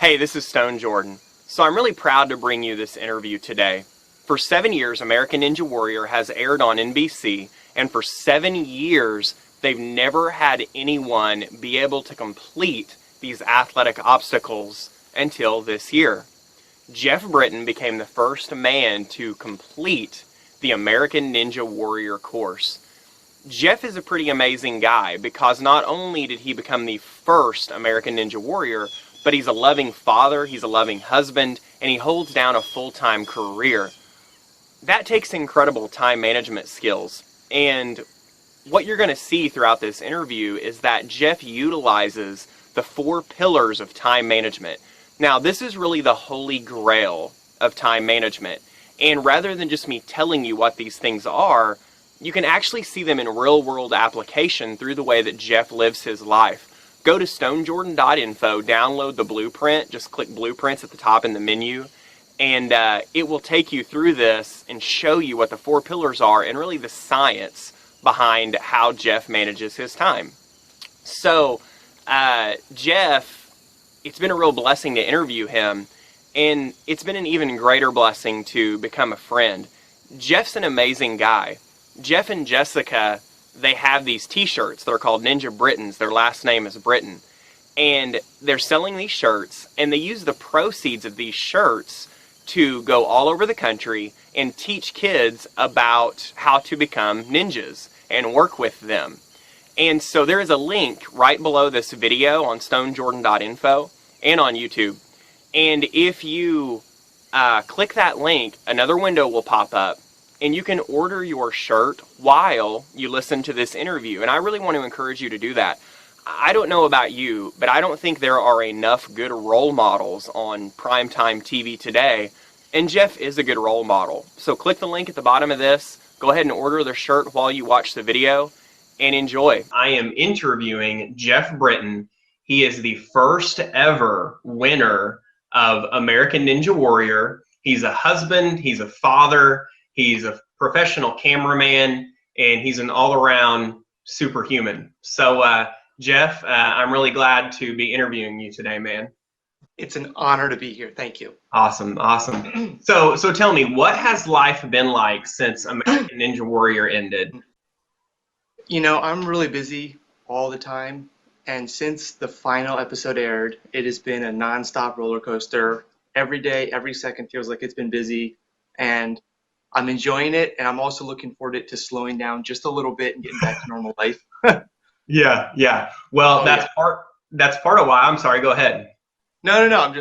Hey, this is Stone Jordan. So I'm really proud to bring you this interview today. For 7 years, American Ninja Warrior has aired on NBC, and for 7 years, they've never had anyone be able to complete these athletic obstacles until this year. Geoff Britten became the first man to complete the American Ninja Warrior course. Geoff is a pretty amazing guy because not only did he become the first American Ninja Warrior, but he's a loving father, he's a loving husband, and he holds down a full-time career. That takes incredible time management skills. And what you're going to see throughout this interview is that Geoff utilizes the 4 pillars of time management. Now, this is really the holy grail of time management. And rather than just me telling you what these things are, you can actually see them in real-world application through the way that Geoff lives his life. Go to stonejordan.info, download the blueprint, just click blueprints at the top in the menu, and it will take you through this and show you what the 4 pillars are and really the science behind how Geoff manages his time. So, Geoff, it's been a real blessing to interview him, and it's been an even greater blessing to become a friend. Geoff's an amazing guy. Geoff and Jessica, they have these t-shirts. They're called Ninja Brittens. Their last name is Britten. And they're selling these shirts, and they use the proceeds of these shirts to go all over the country and teach kids about how to become ninjas and work with them. And so there is a link right below this video on stonejordan.info and on YouTube. And if you click that link, another window will pop up, and you can order your shirt while you listen to this interview. And I really want to encourage you to do that. I don't know about you, but I don't think there are enough good role models on primetime TV today. And Geoff is a good role model. So click the link at the bottom of this. Go ahead and order the shirt while you watch the video and enjoy. I am interviewing Geoff Britten. He is the first ever winner of American Ninja Warrior. He's a husband, he's a father, he's a professional cameraman, and he's an all-around superhuman. So, Geoff, I'm really glad to be interviewing you today, man. It's an honor to be here. Thank you. Awesome, awesome. So tell me, what has life been like since American Ninja Warrior ended? You know, I'm really busy all the time, and since the final episode aired, it has been a nonstop roller coaster. Every day, every second feels like it's been busy, and I'm enjoying it, and I'm also looking forward to slowing down just a little bit and getting back to normal life. Yeah. Well, that's part of why. I'm sorry. Go ahead. No.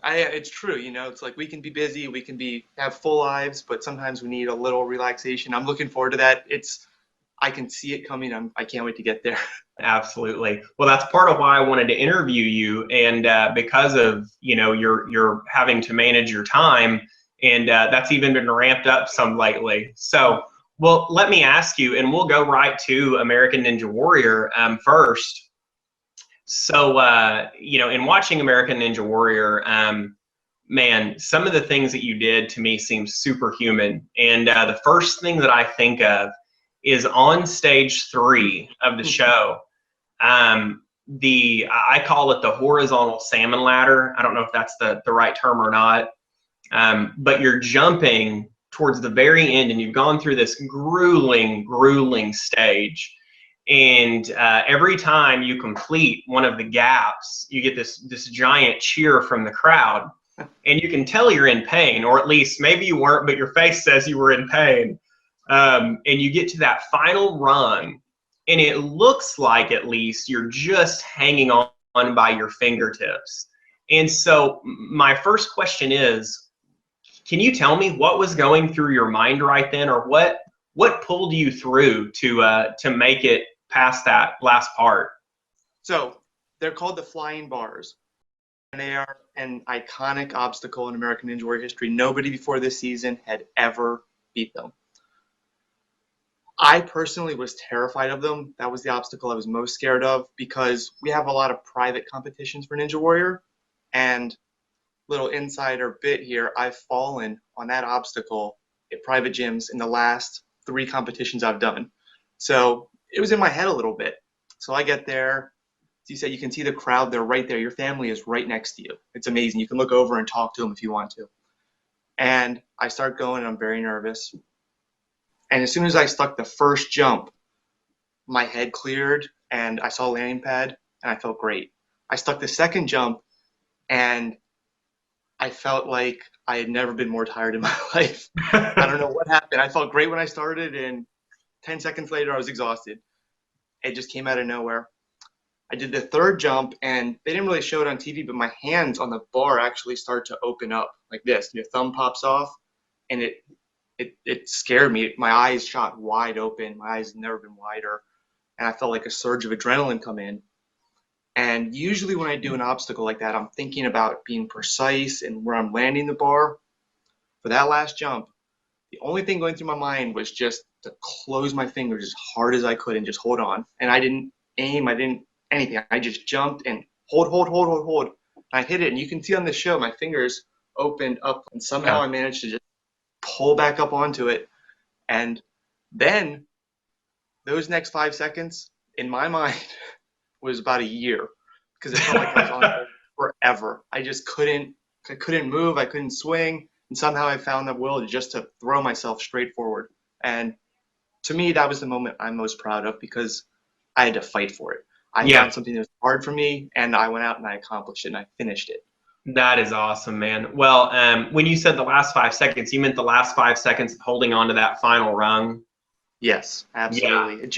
It's true. You know, it's like we can be busy, we can have full lives, but sometimes we need a little relaxation. I'm looking forward to that. I can see it coming. I can't wait to get there. Absolutely. Well, that's part of why I wanted to interview you, and because of you're having to manage your time, and that's even been ramped up some lately. So, well, let me ask you, and we'll go right to American Ninja Warrior first. So, in watching American Ninja Warrior, man, some of the things that you did to me seem superhuman. And the first thing that I think of is on stage 3 of the show. I call it the horizontal salmon ladder. I don't know if that's the right term or not. But you're jumping towards the very end, and you've gone through this grueling stage. And every time you complete one of the gaps, you get this giant cheer from the crowd. And you can tell you're in pain, or at least maybe you weren't, but your face says you were in pain. And you get to that final rung, and it looks like at least you're just hanging on by your fingertips. And so my first question is, can you tell me what was going through your mind right then, or what pulled you through to make it past that last part? So they're called the flying bars, and they are an iconic obstacle in American Ninja Warrior history. Nobody before this season had ever beat them. I personally was terrified of them. That was the obstacle I was most scared of, because we have a lot of private competitions for Ninja Warrior, and little insider bit here, I've fallen on that obstacle at private gyms in the last 3 competitions I've done. So it was in my head a little bit. So I get there, you said you can see the crowd. They're right there. Your family is right next to you. It's amazing. You can look over and talk to them if you want to. And I start going, and I'm very nervous. And as soon as I stuck the first jump, my head cleared, and I saw a landing pad, and I felt great. I stuck the second jump, and I felt like I had never been more tired in my life. I don't know what happened. I felt great when I started, and 10 seconds later, I was exhausted. It just came out of nowhere. I did the third jump, and they didn't really show it on TV, but my hands on the bar actually start to open up like this. Your thumb pops off, and it scared me. My eyes shot wide open. My eyes have never been wider, and I felt like a surge of adrenaline come in. And usually when I do an obstacle like that, I'm thinking about being precise and where I'm landing the bar. For that last jump, the only thing going through my mind was just to close my fingers as hard as I could and just hold on. And I didn't aim, I didn't anything. I just jumped and hold. And I hit it, and you can see on the show my fingers opened up, and somehow I managed to just pull back up onto it. And then those next 5 seconds, in my mind, was about a year because it felt like I was on it forever. I couldn't move, I couldn't swing, and somehow I found the will just to throw myself straight forward. And to me, that was the moment I'm most proud of because I had to fight for it. I found something that was hard for me, and I went out and I accomplished it, and I finished it. That is awesome, man. Well, when you said the last 5 seconds, you meant the last 5 seconds of holding on to that final rung? Yes, absolutely.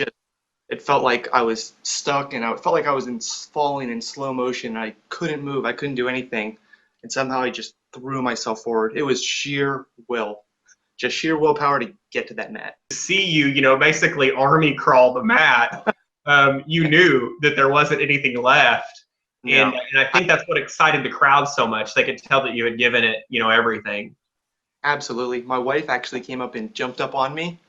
It felt like I was stuck, and I felt like I was falling in slow motion. I couldn't move. I couldn't do anything. And somehow I just threw myself forward. It was sheer will, just sheer willpower to get to that mat. To see you, basically army crawl the mat, you knew that there wasn't anything left. No. And I think that's what excited the crowd so much. They could tell that you had given it, everything. Absolutely. My wife actually came up and jumped up on me,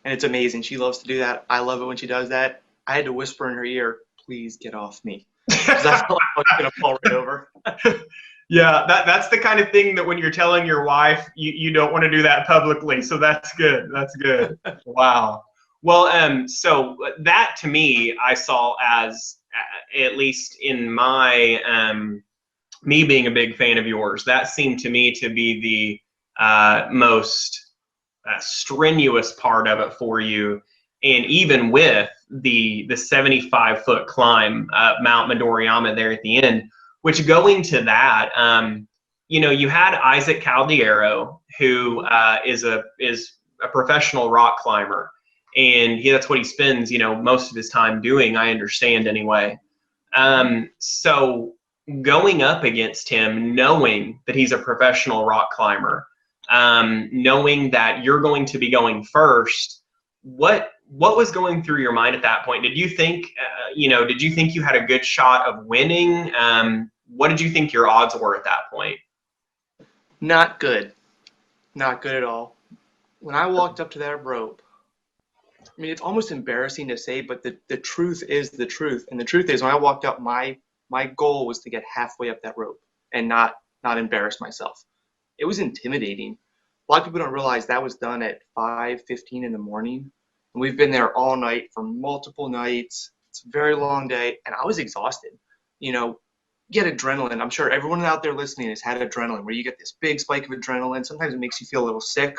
and it's amazing. She loves to do that. I love it when she does that. I had to whisper in her ear, "Please get off me," because I felt like I was going to fall right over. Yeah, that's the kind of thing that when you're telling your wife, you don't want to do that publicly. So that's good. That's good. Wow. Well, so that to me, I saw as, at least in my, me being a big fan of yours, that seemed to me to be the most strenuous part of it for you. And even with the 75-foot climb up Mount Midoriyama there at the end, which going to that, you had Isaac Caldiero, who is a professional rock climber, and that's what he spends most of his time doing, I understand anyway. So going up against him, knowing that he's a professional rock climber, knowing that you're going to be going first, what was going through your mind at that point? Did you think, did you think you had a good shot of winning? What did you think your odds were at that point? Not good. Not good at all. When I walked up to that rope, I mean, it's almost embarrassing to say, but the truth is the truth. And the truth is, when I walked up, my goal was to get halfway up that rope and not embarrass myself. It was intimidating. A lot of people don't realize that was done at 5:15 in the morning. And we've been there all night for multiple nights. It's a very long day, and I was exhausted. Get adrenaline. I'm sure everyone out there listening has had adrenaline, where you get this big spike of adrenaline. Sometimes it makes you feel a little sick,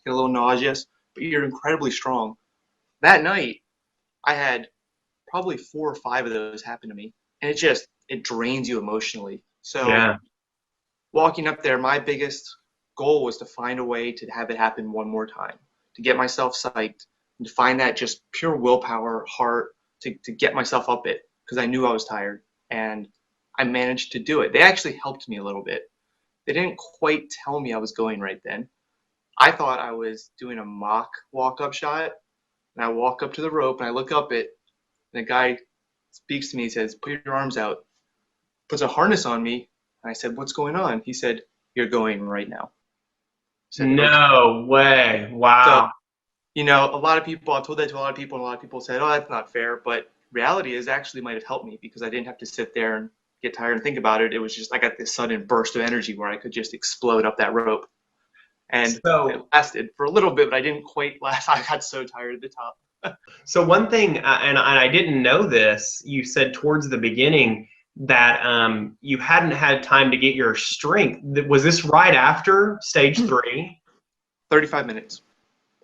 get a little nauseous, but you're incredibly strong. That night, I had probably 4 or 5 of those happen to me, and it drains you emotionally. So walking up there, my biggest goal was to find a way to have it happen one more time, to get myself psyched, and to find that just pure willpower, heart, to get myself up it, because I knew I was tired, and I managed to do it. They actually helped me a little bit. They didn't quite tell me I was going right then. I thought I was doing a mock walk-up shot, and I walk up to the rope, and I look up it, and the guy speaks to me. He says, "Put your arms out." Puts a harness on me, and I said, "What's going on?" He said, "You're going right now." I said, No way. Wow. So, a lot of people, I've told that to a lot of people, and a lot of people said, "Oh, that's not fair." But reality is actually might have helped me because I didn't have to sit there and get tired and think about it. It was just, I got this sudden burst of energy where I could just explode up that rope. And So it lasted for a little bit, but I didn't quite last. I got so tired at the top. So one thing, and I didn't know this, you said towards the beginning that you hadn't had time to get your strength. Was this right after stage 3? 35 minutes.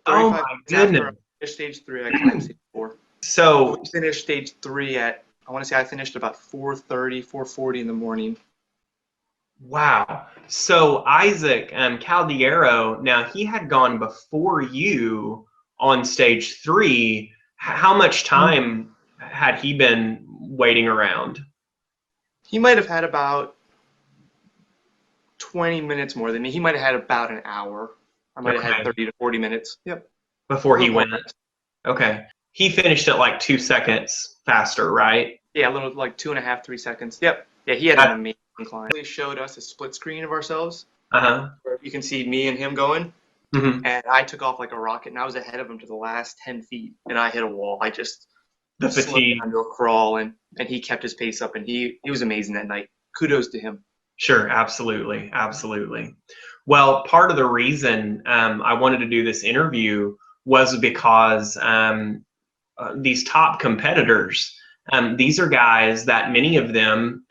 Oh 35 my minutes after I goodness. finished stage 3, I climbed stage 4. So So, we finished stage 3 at, I want to say I finished about 4:30, 4:40 in the morning. wow. So Isaac Caldiero, now he had gone before you on stage 3. How much time had he been waiting around? He might have had about 20 minutes more than me. He might have had about an hour. I might have had Okay. 30 to 40 minutes. Yep. Before A he little more. went. Okay. He finished at like 2 seconds faster, right? Yeah, a little like 2.5, 3 seconds. Yep. Yeah, he had an That, amazing climb. They showed us a split screen of ourselves uh-huh. where you can see me and him going. Hmm. And I took off like a rocket, and I was ahead of him to the last 10 feet, and I hit a wall. I just The slowed down fatigue. to a crawl, and he kept his pace up, and he was amazing that night. Kudos to him. Sure, absolutely. Absolutely. Well, part of the reason I wanted to do this interview was because these top competitors, these are guys that many of them,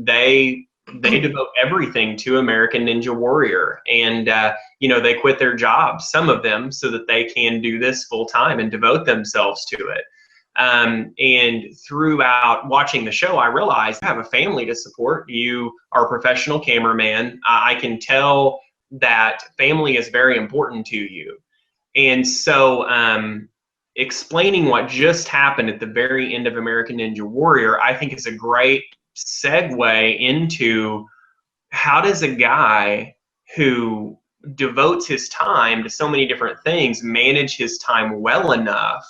they devote everything to American Ninja Warrior, and they quit their jobs, some of them, so that they can do this full time and devote themselves to it. And throughout watching the show, I realized you have a family to support. You are a professional cameraman. I can tell that family is very important to you. And so, explaining what just happened at the very end of American Ninja Warrior, I think is a great segue into how does a guy who devotes his time to so many different things manage his time well enough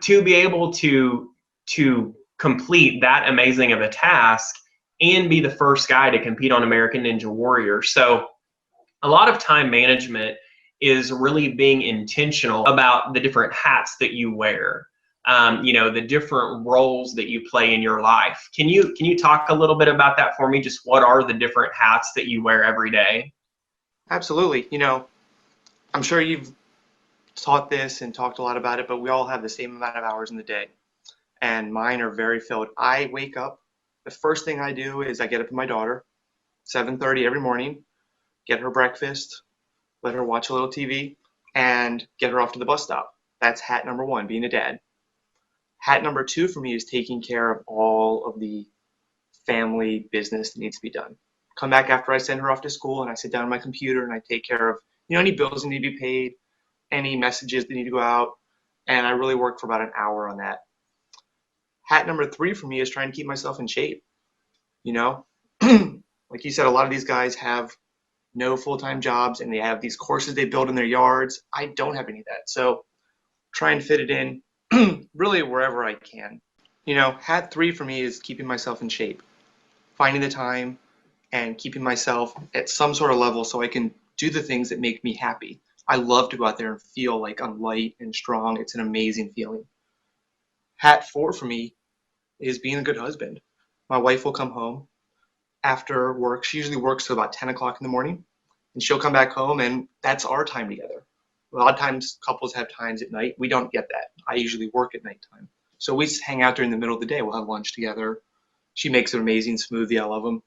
to be able to complete that amazing of a task and be the first guy to compete on American Ninja Warrior. So a lot of time management is really being intentional about the different hats that you wear. The different roles that you play in your life. Can you talk a little bit about that for me? Just what are the different hats that you wear every day? Absolutely. I'm sure you've taught this and talked a lot about it, but we all have the same amount of hours in the day, and mine are very filled. I wake up. The first thing I do is I get up with my daughter, 7:30 every morning, get her breakfast, let her watch a little TV, and get her off to the bus stop. That's hat number one, being a dad. Hat number two for me is taking care of all of the family business that needs to be done. Come back after I send her off to school, and I sit down on my computer and I take care of any bills that need to be paid, any messages that need to go out, and I really work for about an hour on that. Hat number three for me is trying to keep myself in shape. You know, like you said, a lot of these guys have no full-time jobs and they have these courses they build in their yards. I don't have any of that, so try and fit it in really wherever I can. Hat three for me is keeping myself in shape, finding the time and keeping myself at some sort of level so I can do the things that make me happy. I love to go out there and feel like I'm light and strong. It's an amazing feeling. Hat four for me is being a good husband. My wife will come home after work. She usually works till about 10 o'clock in the morning, and she'll come back home, and that's our time together. A lot of times couples have times at night. We don't get that. I usually work at nighttime. So we just hang out during the middle of the day. We'll have lunch together. She makes an amazing smoothie. I love them.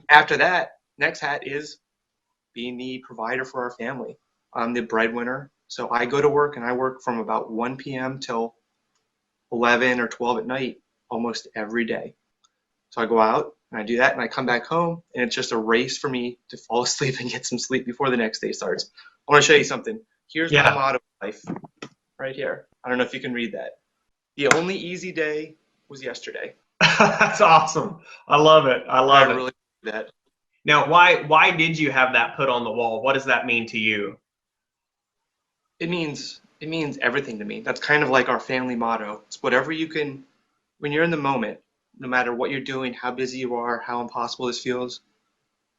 After that, next hat is being the provider for our family. I'm the breadwinner. So I go to work and I work from about 1 p.m. till 11 or 12 at night almost every day. So I go out and I do that and I come back home and it's just a race for me to fall asleep and get some sleep before the next day starts. I want to show you something. Here's my Yeah, motto in life right here. I don't know if you can read that. The only easy day was yesterday. that's awesome. I love it. I And I love it. really do that. Now, why did you have that put on the wall? What does that mean to you? It means everything to me. That's kind of like our family motto. It's whatever you can when you're in the moment, no matter what you're doing, how busy you are, how impossible this feels,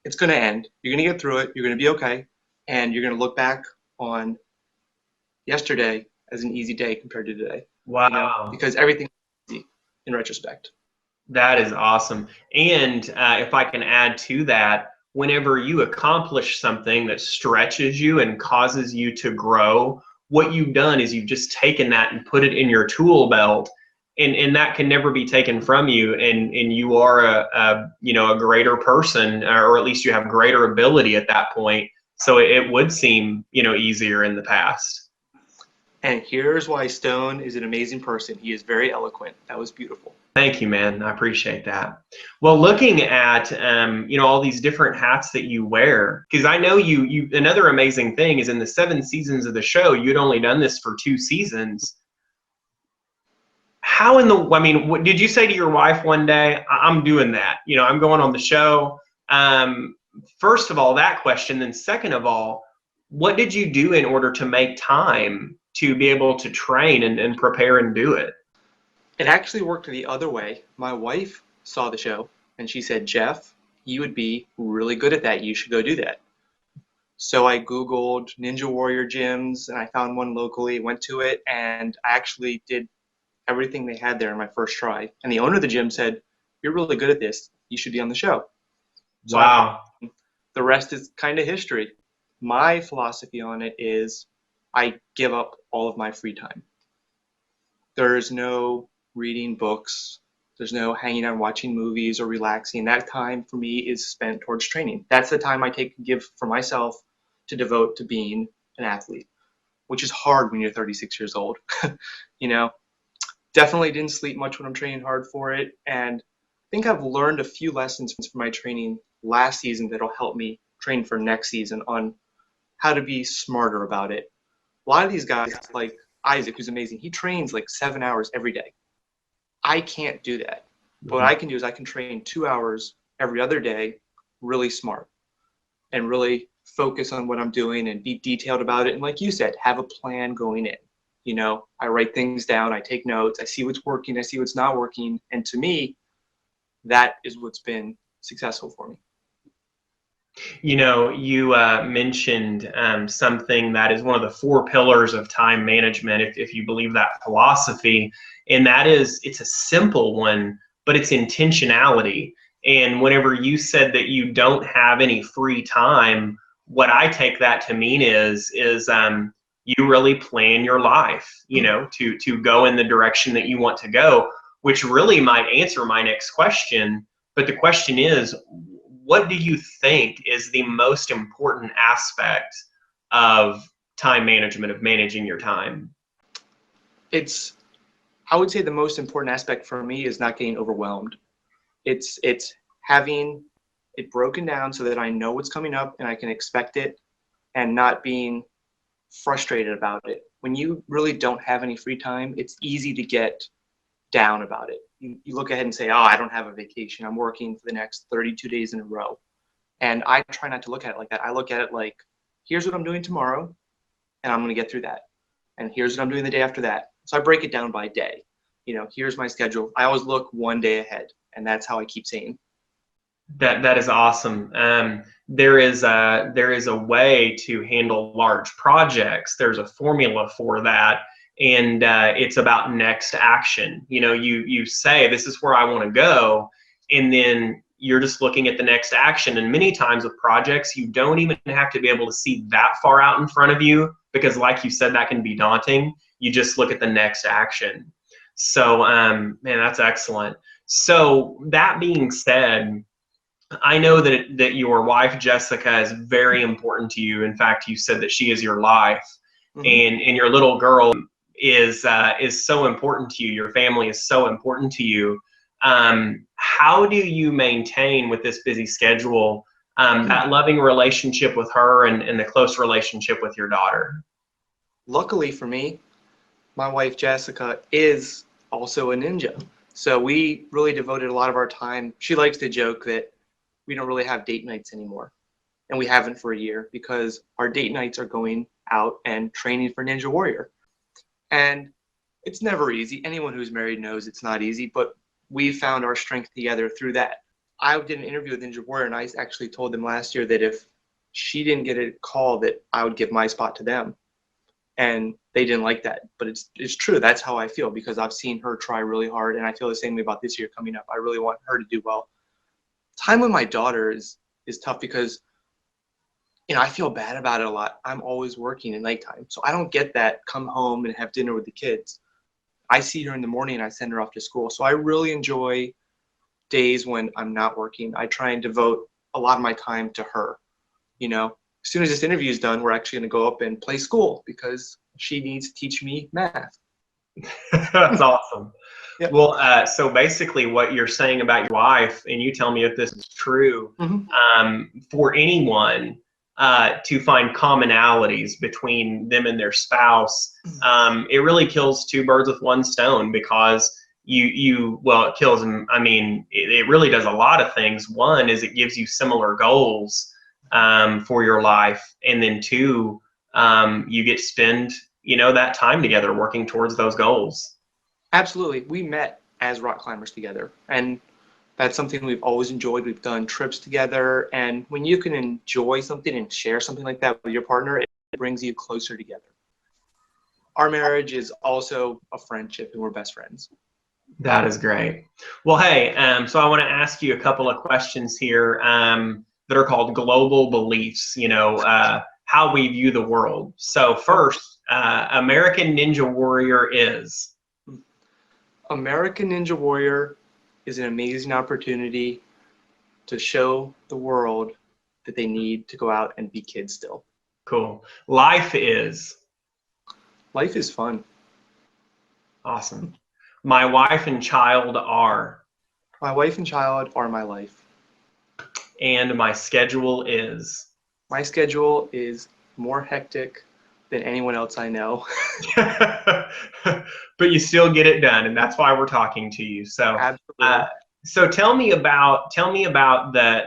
it's going to end. You're going to get through it. You're going to be okay. And you're going to look back on yesterday as an easy day compared to today, Wow. because everything is easy in retrospect. That is awesome. And if I can add to that, whenever you accomplish something that stretches you and causes you to grow, what you've done is you've just taken that and put it in your tool belt, and that can never be taken from you, and you are a greater person, or at least you have greater ability at that point. So it would seem easier in the past. And here's why Stone is an amazing person. He is very eloquent. That was beautiful. Thank you, man. I appreciate that. Well, looking at all these different hats that you wear, because I know you. Another amazing thing is in the 7 seasons of the show, you'd only done this for 2 seasons. How did you say to your wife one day, I'm doing that? I'm going on the show. First of all, that question. Then second of all, what did you do in order to make time to be able to train and prepare and do it? It actually worked the other way. My wife saw the show and she said, Geoff, you would be really good at that. You should go do that. So I Googled Ninja Warrior gyms and I found one locally, went to it, and I actually did everything they had there in my first try. And the owner of the gym said, you're really good at this. You should be on the show. So Wow. the rest is kind of history. My philosophy on it is I give up all of my free time. There's no reading books. There's no hanging out and watching movies or relaxing. That time for me is spent towards training. That's the time I give for myself to devote to being an athlete, which is hard when you're 36 years old. Definitely didn't sleep much when I'm training hard for it. And I think I've learned a few lessons from my training last season that'll help me train for next season on how to be smarter about it. A lot of these guys, like Isaac, who's amazing, he trains like 7 hours every day. I can't do that. But what I can do is I can train 2 hours every other day, really smart, and really focus on what I'm doing and be detailed about it. And like you said, have a plan going in. I write things down, I take notes, I see what's working, I see what's not working. And to me, that is what's been successful for me. You mentioned something that is one of the 4 pillars of time management, if you believe that philosophy, and that is, it's a simple one, but it's intentionality. And whenever you said that you don't have any free time, what I take that to mean is you really plan your life, to go in the direction that you want to go, which really might answer my next question. But the question is, what do you think is the most important aspect of time management, of managing your time? I would say the most important aspect for me is not getting overwhelmed. It's having it broken down so that I know what's coming up and I can expect it, and not being frustrated about it. When you really don't have any free time, it's easy to get down about it. You look ahead and say, oh, I don't have a vacation. I'm working for the next 32 days in a row. And I try not to look at it like that. I look at it like, here's what I'm doing tomorrow, and I'm going to get through that. And here's what I'm doing the day after that. So I break it down by day. Here's my schedule. I always look one day ahead, and that's how I keep saying. That is awesome. There is a way to handle large projects. There's a formula for that, and it's about next action. You say, this is where I want to go, and then you're just looking at the next action. And many times with projects, you don't even have to be able to see that far out in front of you, because like you said, that can be daunting. You just look at the next action. So man, that's excellent. So that being said, I know that your wife Jessica is very important to you. In fact, you said that she is your life, and your little girl is so important to you. Your family is so important to you. How do you maintain with this busy schedule that loving relationship with her and the close relationship with your daughter? Luckily for me, my wife Jessica is also a ninja. So we really devoted a lot of our time. She likes to joke that we don't really have date nights anymore. And we haven't for a year, because our date nights are going out and training for Ninja Warrior. And it's never easy. Anyone who's married knows it's not easy, but we found our strength together through that. I did an interview with Ninja Warrior, and I actually told them last year that if she didn't get a call, that I would give my spot to them. And they didn't like that, but it's true. That's how I feel, because I've seen her try really hard, and I feel the same way about this year coming up. I really want her to do well. Time with my daughter is tough, because I feel bad about it a lot. I'm always working at nighttime, so I don't get that come home and have dinner with the kids. I see her in the morning and I send her off to school. So I really enjoy days when I'm not working. I try and devote a lot of my time to her. As soon as this interview is done, we're actually going to go up and play school because she needs to teach me math. That's awesome. Yep. Well, so basically what you're saying about your wife, and you tell me if this is true, for anyone to find commonalities between them and their spouse, it really kills two birds with one stone, because well, it kills them. I mean, it really does a lot of things. One is it gives you similar goals for your life, and then two, you get to spend that time together working towards those goals. Absolutely. We met as rock climbers together, and that's something we've always enjoyed. We've done trips together, and when you can enjoy something and share something like that with your partner, it brings you closer together. Our marriage is also a friendship, and we're best friends. That is great. Well, hey, so I want to ask you a couple of questions here that are called global beliefs, how we view the world. So first, American Ninja Warrior is? American Ninja Warrior is an amazing opportunity to show the world that they need to go out and be kids still. Cool. Life is? Life is fun. Awesome. My wife and child are? My wife and child are my life. And my schedule is? My schedule is more hectic than anyone else I know. But you still get it done, and that's why we're talking to you. So, Absolutely. So tell me about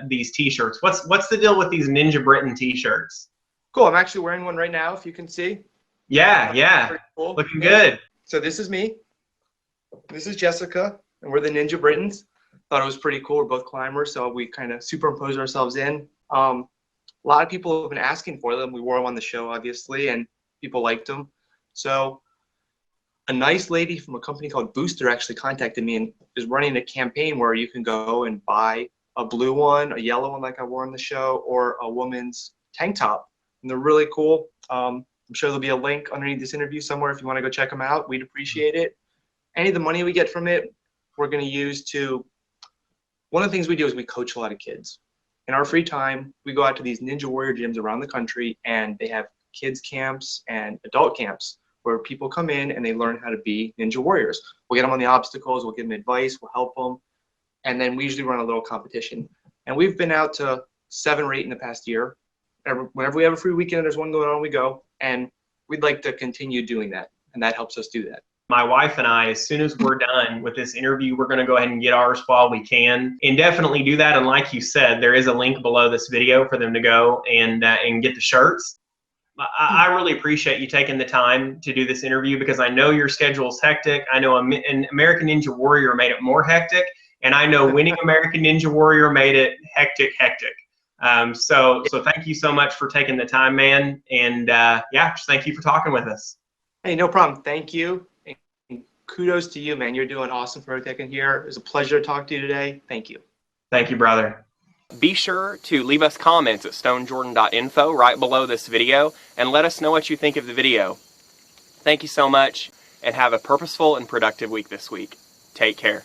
these T-shirts. What's the deal with these Ninja Britten T-shirts? Cool. I'm actually wearing one right now, if you can see. Yeah. Pretty cool. Looking good. So this is me. This is Jessica, and we're the Ninja Brittens. Thought it was pretty cool. We're both climbers, so we kind of superimposed ourselves in. A lot of people have been asking for them. We wore them on the show, obviously, and people liked them. So a nice lady from a company called Booster actually contacted me and is running a campaign where you can go and buy a blue one, a yellow one like I wore on the show, or a woman's tank top. And they're really cool. I'm sure there'll be a link underneath this interview somewhere if you want to go check them out. We'd appreciate it. Any of the money we get from it, we're going to use to – one of the things we do is we coach a lot of kids. In our free time, we go out to these Ninja Warrior gyms around the country, and they have kids camps and adult camps where people come in and they learn how to be Ninja Warriors. We'll get them on the obstacles, we'll give them advice, we'll help them, and then we usually run a little competition. And we've been out to 7 or 8 in the past year. Whenever we have a free weekend, there's one going on, we go, and we'd like to continue doing that, and that helps us do that. My wife and I, as soon as we're done with this interview, we're going to go ahead and get ours while we can, and definitely do that. And like you said, there is a link below this video for them to go and get the shirts. I really appreciate you taking the time to do this interview, because I know your schedule is hectic. I know an American Ninja Warrior made it more hectic, and I know winning American Ninja Warrior made it hectic. So thank you so much for taking the time, man. And just thank you for talking with us. Hey, no problem. Thank you. And kudos to you, man. You're doing awesome for everything here. It was a pleasure to talk to you today. Thank you. Thank you, brother. Be sure to leave us comments at stonejordan.info right below this video and let us know what you think of the video. Thank you so much, and have a purposeful and productive week this week. Take care.